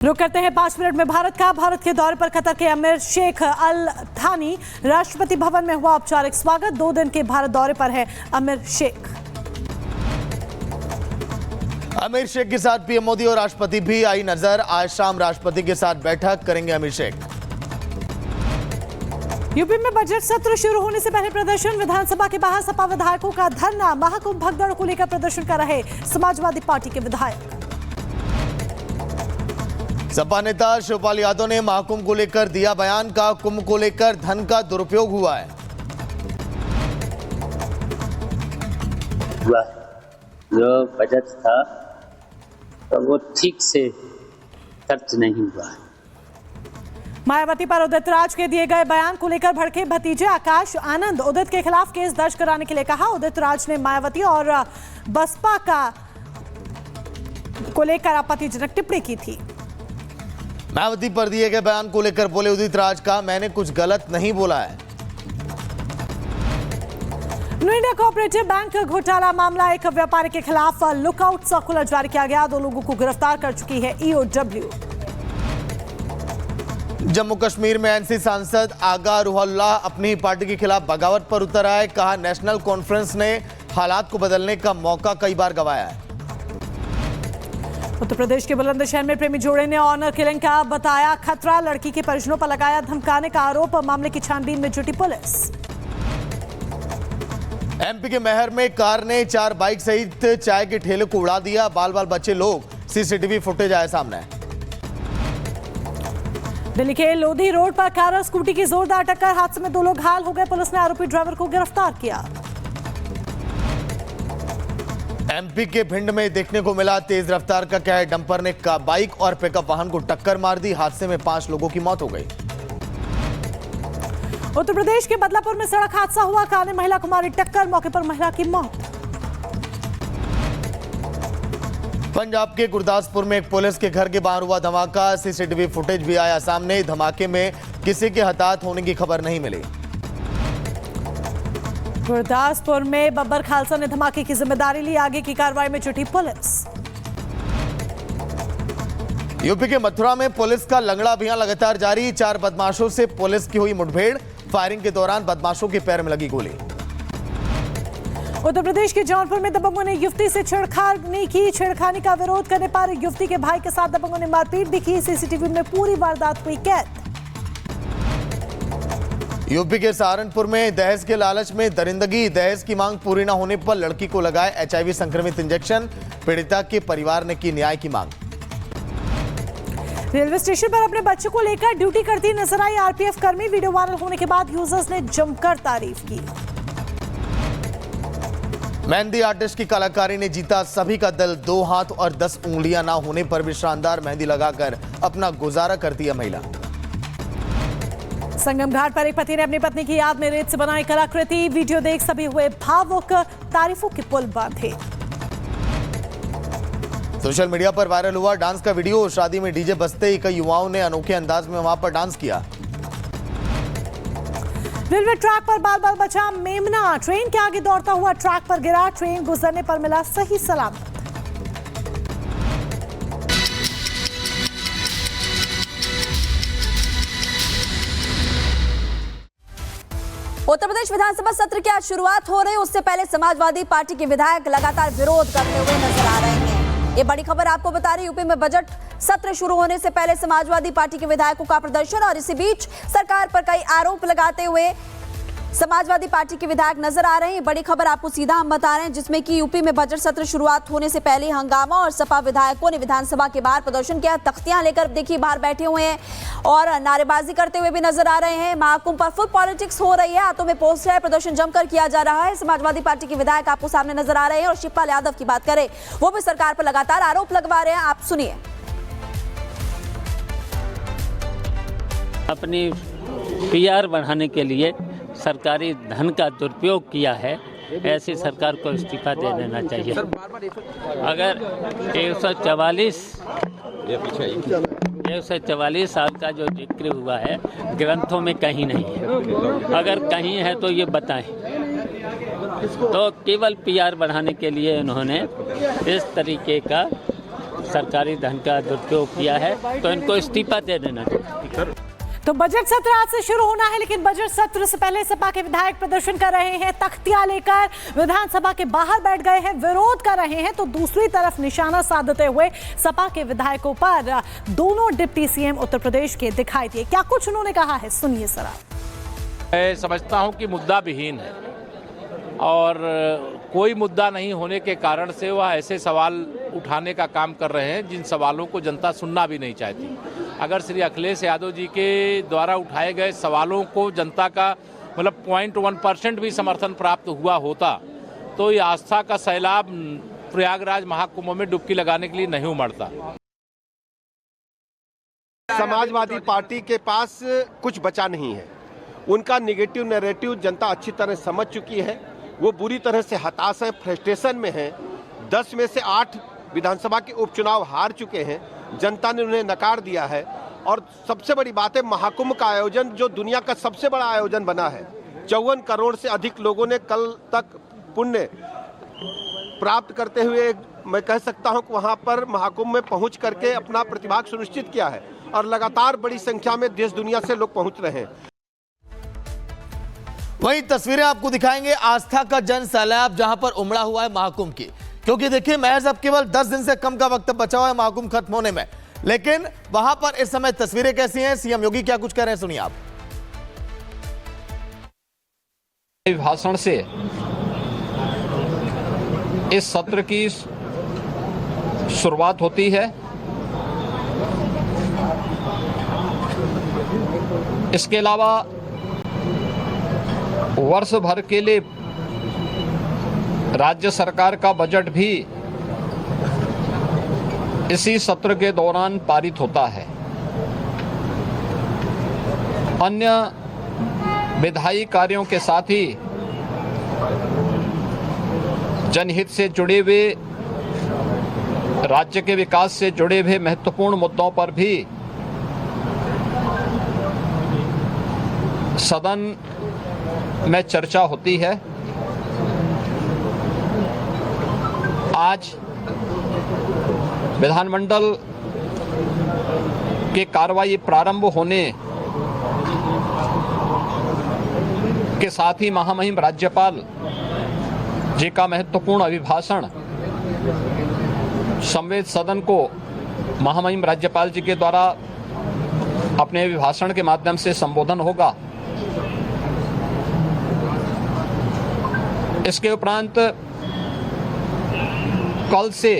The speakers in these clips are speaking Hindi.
रुक करते हैं 5 मिनट में भारत के दौरे पर कतर के अमीर शेख अल थानी। राष्ट्रपति भवन में हुआ औपचारिक स्वागत। 2 दिन के भारत दौरे पर है अमीर शेख। अमीर शेख के साथ पीएम मोदी और राष्ट्रपति भी आई नजर। आज शाम राष्ट्रपति के साथ बैठक करेंगे अमीर शेख। यूपी में बजट सत्र शुरू होने से पहले प्रदर्शन। विधानसभा के बाहर सपा विधायकों का धरना। महाकुंभ भगदड़ को लेकर प्रदर्शन कर रहे समाजवादी पार्टी के विधायक। सपा नेता शिवपाल यादव ने महाकुंभ को लेकर दिया बयान। का कुंभ को लेकर धन का दुरुपयोग हुआ है। जो बजट था तो वो ठीक से खर्च नहीं हुआ। मायावती पर उदित राज के दिए गए बयान को लेकर भड़के भतीजे आकाश आनंद। उदित के खिलाफ केस दर्ज कराने के लिए कहा। उदित राज ने मायावती और बसपा को लेकर आपत्तिजनक टिप्पणी की थी। मायावती पर दिए गए बयान को लेकर बोले उदित राज का मैंने कुछ गलत नहीं बोला है। न्यू इंडिया कोऑपरेटिव बैंक घोटाला मामला। एक व्यापारी के खिलाफ लुकआउट सर्कुलर जारी किया गया। 2 लोगों को गिरफ्तार कर चुकी है ईओडब्ल्यू। जम्मू कश्मीर में एनसी सांसद आगा रूहुल्लाह अपनी पार्टी के खिलाफ बगावत पर उतर आए। कहा नेशनल कॉन्फ्रेंस ने हालात को बदलने का मौका कई बार गंवाया है। उत्तर प्रदेश के बुलंदशहर में प्रेमी जोड़े ने ऑनर किलिंग का बताया खतरा। लड़की के परिजनों पर लगाया धमकाने का आरोप। मामले की छानबीन में जुटी पुलिस। एमपी के महर में कार ने 4 बाइक सहित चाय के ठेले को उड़ा दिया। बाल बाल बच्चे लोग। सीसीटीवी फुटेज आया सामने। दिल्ली के लोधी रोड पर कार और स्कूटी की जोरदार टक्कर। हादसे में 2 लोग घायल हो गए। पुलिस ने आरोपी ड्राइवर को गिरफ्तार किया। एमपी के भिंड में देखने को मिला तेज रफ्तार का कहर। डंपर ने बाइक और पिकअप वाहन को टक्कर मार दी। हादसे में 5 लोगों की मौत हो गई। उत्तर प्रदेश के बदलापुर में सड़क हादसा हुआ। कार ने महिला को मारी टक्कर। मौके पर महिला की मौत। पंजाब के गुरदासपुर में एक पुलिस के घर के बाहर हुआ धमाका। सीसीटीवी फुटेज भी आया सामने। धमाके में किसी के हताहत होने की खबर नहीं मिली। गुरदासपुर में बब्बर खालसा ने धमाके की जिम्मेदारी ली। आगे की कार्रवाई में जुटी पुलिस। यूपी के मथुरा में पुलिस का लंगड़ा अभियान लगातार जारी। 4 बदमाशों से पुलिस की हुई मुठभेड़। फायरिंग के दौरान बदमाशों के पैर में लगी गोली। उत्तर प्रदेश के जौनपुर में दबंगों ने युवती से छेड़खानी की। छेड़खानी का विरोध करने पर युवती के भाई के साथ दबंगों ने मारपीट भी की। सीसीटीवी में पूरी वारदात हुई कैद। यूपी के सहारनपुर में दहेज के लालच में दरिंदगी। दहेज की मांग पूरी न होने पर लड़की को लगाए एचआईवी संक्रमित इंजेक्शन। पीड़िता के परिवार ने की न्याय की मांग। रेलवे स्टेशन पर अपने बच्चे को लेकर ड्यूटी करती नजर आई आरपीएफ कर्मी। वीडियो वायरल होने के बाद यूजर्स ने जमकर तारीफ की। मेहंदी आर्टिस्ट की कलाकारी ने जीता सभी का दिल। 2 हाथ और 10 उंगलियां ना होने पर भी शानदार मेहंदी लगाकर अपना गुजारा करती है महिला। संगम घाट पर एक पति ने अपनी पत्नी की याद में रेत से बनाई कलाकृति। वीडियो देख सभी हुए भावुक। तारीफों के पुल बांधे। सोशल मीडिया पर वायरल हुआ डांस का वीडियो। शादी में डीजे बजते ही कई युवाओं ने अनोखे अंदाज में वहां पर डांस किया। रेलवे ट्रैक पर बाल बाल बचा मेमना। ट्रेन के आगे दौड़ता हुआ ट्रैक पर गिरा। ट्रेन गुजरने पर मिला सही सलामत। उत्तर प्रदेश विधानसभा सत्र की आज शुरुआत हो रही है। उससे पहले समाजवादी पार्टी के विधायक लगातार विरोध करते हुए नजर आ रहे हैं। ये बड़ी खबर आपको बता रही। यूपी में बजट सत्र शुरू होने से पहले समाजवादी पार्टी के विधायकों का प्रदर्शन और इसी बीच सरकार पर कई आरोप लगाते हुए समाजवादी पार्टी के विधायक नजर आ रहे हैं। बड़ी खबर आपको सीधा हम बता रहे हैं, जिसमें कि यूपी में बजट सत्र शुरुआत होने से पहले हंगामा और सपा विधायकों ने विधानसभा के बाहर प्रदर्शन किया। तख्तियां लेकर देखिए बाहर बैठे हुए हैं और नारेबाजी करते हुए भी नजर आ रहे हैं। महाकुंभ पर फुल पॉलिटिक्स हो रही है। हाथों में पोस्टर है। प्रदर्शन जमकर किया जा रहा है। समाजवादी पार्टी के विधायक आपको सामने नजर आ रहे हैं। और शिवपाल यादव की बात करें, वो भी सरकार पर लगातार आरोप लगवा रहे हैं। आप सुनिए। अपनी पीआर बढ़ाने के लिए सरकारी धन का दुरुपयोग किया है। ऐसी सरकार को इस्तीफा दे देना चाहिए। अगर 144 साल का जो जिक्र हुआ है ग्रंथों में कहीं नहीं है। अगर कहीं है तो ये बताएं। तो केवल पीआर बढ़ाने के लिए इन्होंने इस तरीके का सरकारी धन का दुरुपयोग किया है तो इनको इस्तीफा दे देना चाहिए। तो बजट सत्र आज से शुरू होना है, लेकिन बजट सत्र से पहले सपा के विधायक प्रदर्शन कर रहे हैं, तख्तियां लेकर विधानसभा के बाहर बैठ गए हैं, विरोध कर रहे हैं। तो दूसरी तरफ निशाना साधते हुए सपा के विधायकों पर दोनों डिप्टी सीएम उत्तर प्रदेश के दिखाई दिए। क्या कुछ उन्होंने कहा है, सुनिए जरा। मैं समझता हूं कि मुद्दा विहीन है और कोई मुद्दा नहीं होने के कारण से वह ऐसे सवाल उठाने का काम कर रहे हैं जिन सवालों को जनता सुनना भी नहीं चाहती। अगर श्री अखिलेश यादव जी के द्वारा उठाए गए सवालों को जनता का मतलब 0.1% भी समर्थन प्राप्त हुआ होता तो ये आस्था का सैलाब प्रयागराज महाकुंभ में डुबकी लगाने के लिए नहीं उमड़ता। समाजवादी पार्टी के पास कुछ बचा नहीं है। उनका निगेटिव नैरेटिव जनता अच्छी तरह समझ चुकी है। वो बुरी तरह से हताश है, फ्रस्ट्रेशन में है। 10 में से 8 विधानसभा के उपचुनाव हार चुके हैं। जनता ने उन्हें नकार दिया है। और सबसे बड़ी बात है, महाकुंभ का आयोजन जो दुनिया का सबसे बड़ा आयोजन बना है, 54 करोड़ से अधिक लोगों ने कल तक पुण्य प्राप्त करते हुए मैं कह सकता हूं कि वहां पर महाकुंभ में पहुंच करके अपना प्रतिभाग सुनिश्चित किया है और लगातार बड़ी संख्या में देश दुनिया से लोग पहुंच रहे हैं। वही तस्वीरें आपको दिखाएंगे आस्था का जन सैलाब जहां पर उमड़ा हुआ है महाकुंभ की, क्योंकि देखिए महज अब केवल 10 दिन से कम का वक्त बचा हुआ है महाकुंभ खत्म होने में, लेकिन वहां पर इस समय तस्वीरें कैसी हैं, सीएम योगी क्या कुछ कह रहे हैं, सुनिए आप। भाषण से इस सत्र की शुरुआत होती है। इसके अलावा वर्ष भर के लिए राज्य सरकार का बजट भी इसी सत्र के दौरान पारित होता है। अन्य विधायी कार्यों के साथ ही जनहित से जुड़े हुए, राज्य के विकास से जुड़े हुए महत्वपूर्ण मुद्दों पर भी सदन में चर्चा होती है। आज विधानमंडल के कार्रवाई प्रारंभ होने के साथ ही महामहिम राज्यपाल जी का महत्वपूर्ण अभिभाषण संवेद सदन को महामहिम राज्यपाल जी के द्वारा अपने अभिभाषण के माध्यम से संबोधन होगा। इसके उपरांत कल से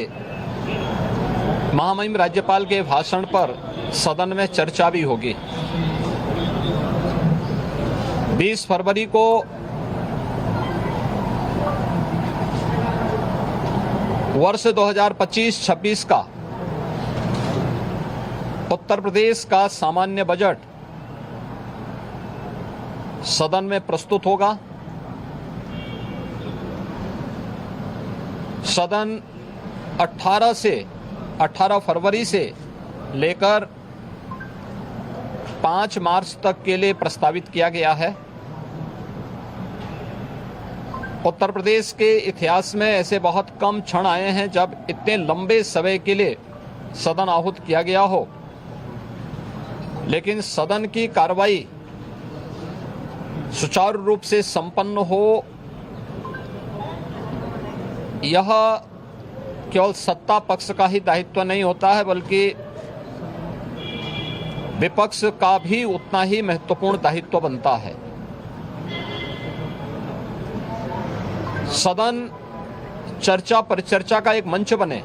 महामहिम राज्यपाल के भाषण पर सदन में चर्चा भी होगी। 20 फरवरी को वर्ष 2025-26 का उत्तर प्रदेश का सामान्य बजट सदन में प्रस्तुत होगा। सदन 18 फरवरी से लेकर 5 मार्च तक के लिए प्रस्तावित किया गया है। उत्तर प्रदेश के इतिहास में ऐसे बहुत कम क्षण आए हैं जब इतने लंबे समय के लिए सदन आहूत किया गया हो, लेकिन सदन की कार्रवाई सुचारू रूप से संपन्न हो, यह केवल सत्ता पक्ष का ही दायित्व नहीं होता है, बल्कि विपक्ष का भी उतना ही महत्वपूर्ण दायित्व बनता है। सदन चर्चा परिचर्चा का एक मंच बने।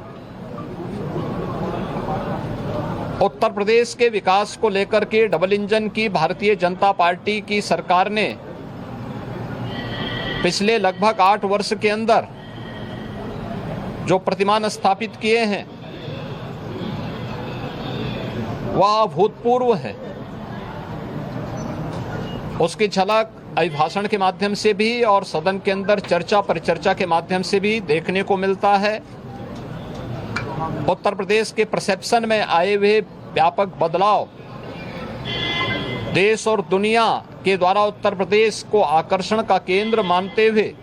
उत्तर प्रदेश के विकास को लेकर के डबल इंजन की भारतीय जनता पार्टी की सरकार ने पिछले लगभग 8 वर्ष के अंदर जो प्रतिमान स्थापित किए हैं वह अभूतपूर्व है। उसकी झलक अभिभाषण के माध्यम से भी और सदन के अंदर चर्चा परिचर्चा के माध्यम से भी देखने को मिलता है। उत्तर प्रदेश के परसेप्शन में आए हुए व्यापक बदलाव देश और दुनिया के द्वारा उत्तर प्रदेश को आकर्षण का केंद्र मानते हुए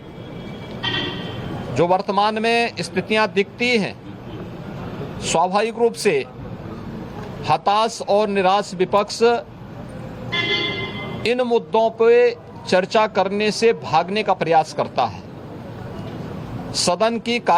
जो वर्तमान में स्थितियां दिखती हैं, स्वाभाविक रूप से हताश और निराश विपक्ष इन मुद्दों पे चर्चा करने से भागने का प्रयास करता है। सदन की